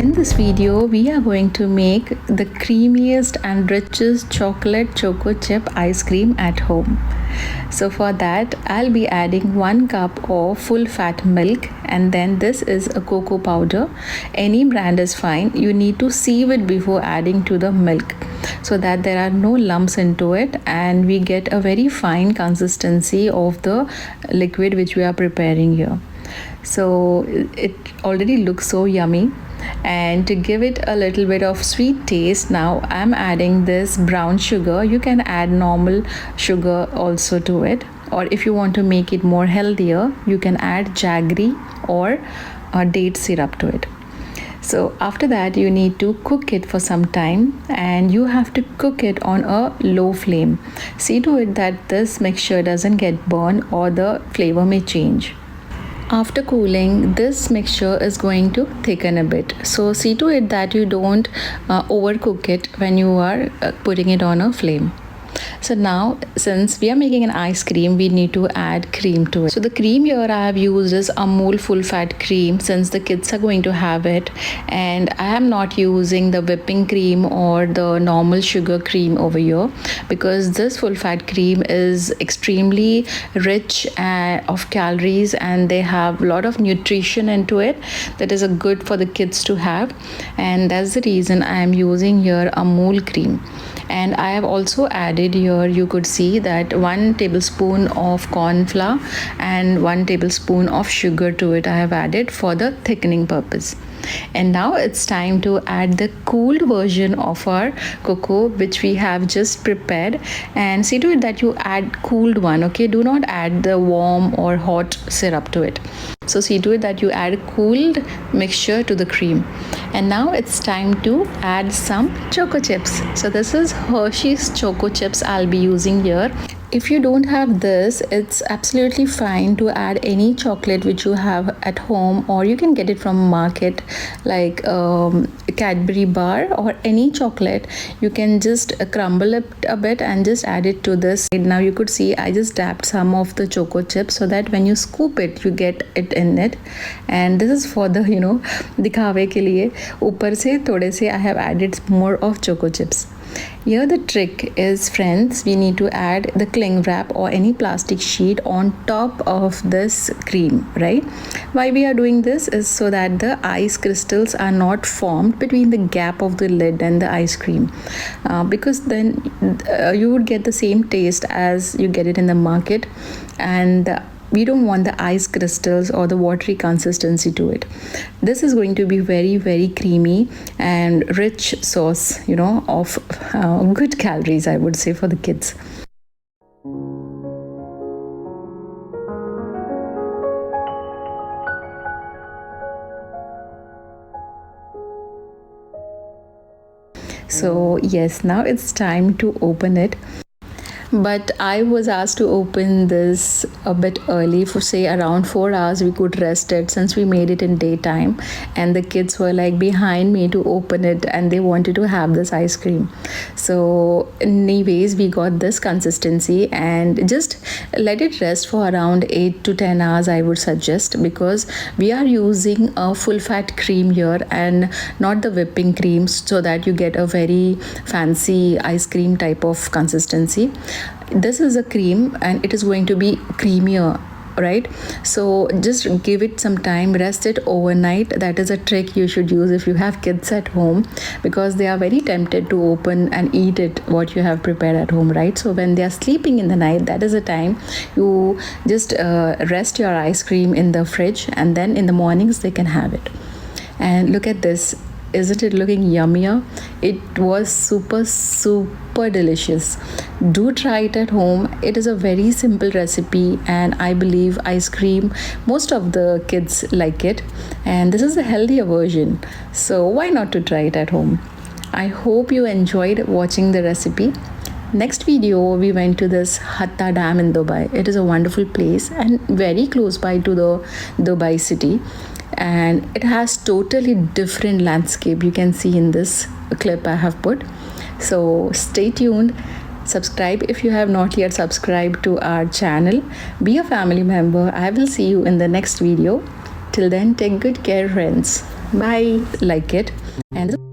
In this video, we are going to make the creamiest and richest chocolate choco chip ice cream at home. So for that, I'll be adding 1 cup of full fat milk, and then this is a cocoa powder. Any brand is fine. You need to sieve it before adding to the milk so that there are no lumps into it and we get a very fine consistency of the liquid which we are preparing here. So it already looks so yummy, and to give it a little bit of sweet taste, now I'm adding this brown sugar. You can add normal sugar also to it, or if you want to make it more healthier, you can add jaggery or date syrup to it. So after that, you need to cook it for some time, and you have to cook it on a low flame. See to it that this mixture doesn't get burned or the flavor may change. After cooling, this mixture is going to thicken a bit. So see to it that you don't overcook it when you are putting it on a flame. So now, since we are making an ice cream, we need to add cream to it. So the cream here I have used is Amul full fat cream, since the kids are going to have it, and I am not using the whipping cream or the normal sugar cream over here, because this full fat cream is extremely rich of calories, and they have a lot of nutrition into it that is good for the kids to have, and that's the reason I am using here Amul cream. And I have also added here, you could see that 1 tablespoon of corn flour and 1 tablespoon of sugar to it I have added for the thickening purpose. And now it's time to add the cooled version of our cocoa which we have just prepared, and see to it that you add cooled one, okay? Do not add the warm or hot syrup to it. So see to it that you add cooled mixture to the cream. And now it's time to add some choco chips. So this is Hershey's choco chips I'll be using here. If you don't have this, it's absolutely fine to add any chocolate which you have at home, or you can get it from market like Cadbury bar or any chocolate. You can just crumble it a bit and just add it to this. Now you could see I just dabbed some of the choco chips so that when you scoop it, you get it in it. And this is for the दिखावे के लिए ऊपर से थोड़े से I have added more of choco chips. Here the trick is, friends, we need to add the cling wrap or any plastic sheet on top of this cream, right? Why we are doing this is so that the ice crystals are not formed between the gap of the lid and the ice cream, because then you would get the same taste as you get it in the market, and we don't want the ice crystals or the watery consistency to it. This is going to be very, very creamy and rich sauce, of good calories, I would say, for the kids. So yes, now it's time to open it. But I was asked to open this a bit early, for say around 4 hours we could rest it, since we made it in daytime, and the kids were like behind me to open it and they wanted to have this ice cream. So anyways, we got this consistency, and just let it rest for around 8 to 10 hours I would suggest, because we are using a full fat cream here and not the whipping cream, so that you get a very fancy ice cream type of consistency. This is a cream and it is going to be creamier, right? So just give it some time, rest it overnight. That is a trick you should use if you have kids at home, because they are very tempted to open and eat it what you have prepared at home, right? So when they are sleeping in the night, that is the time you just rest your ice cream in the fridge, and then in the mornings they can have it. And look at this. Isn't it looking yummier? It was super delicious. Do try it at home. It is a very simple recipe, and I believe ice cream, most of the kids like it, and this is a healthier version, so why not to try it at home? I hope you enjoyed watching the recipe. Next video, we went to this Hatta Dam in Dubai. It is a wonderful place and very close by to the Dubai city, and it has totally different landscape you can see in this clip I have put. So stay tuned. Subscribe if you have not yet subscribed to our channel. Be a family member. I will see you in the next video. Till then, take good care, friends. Bye. Like it and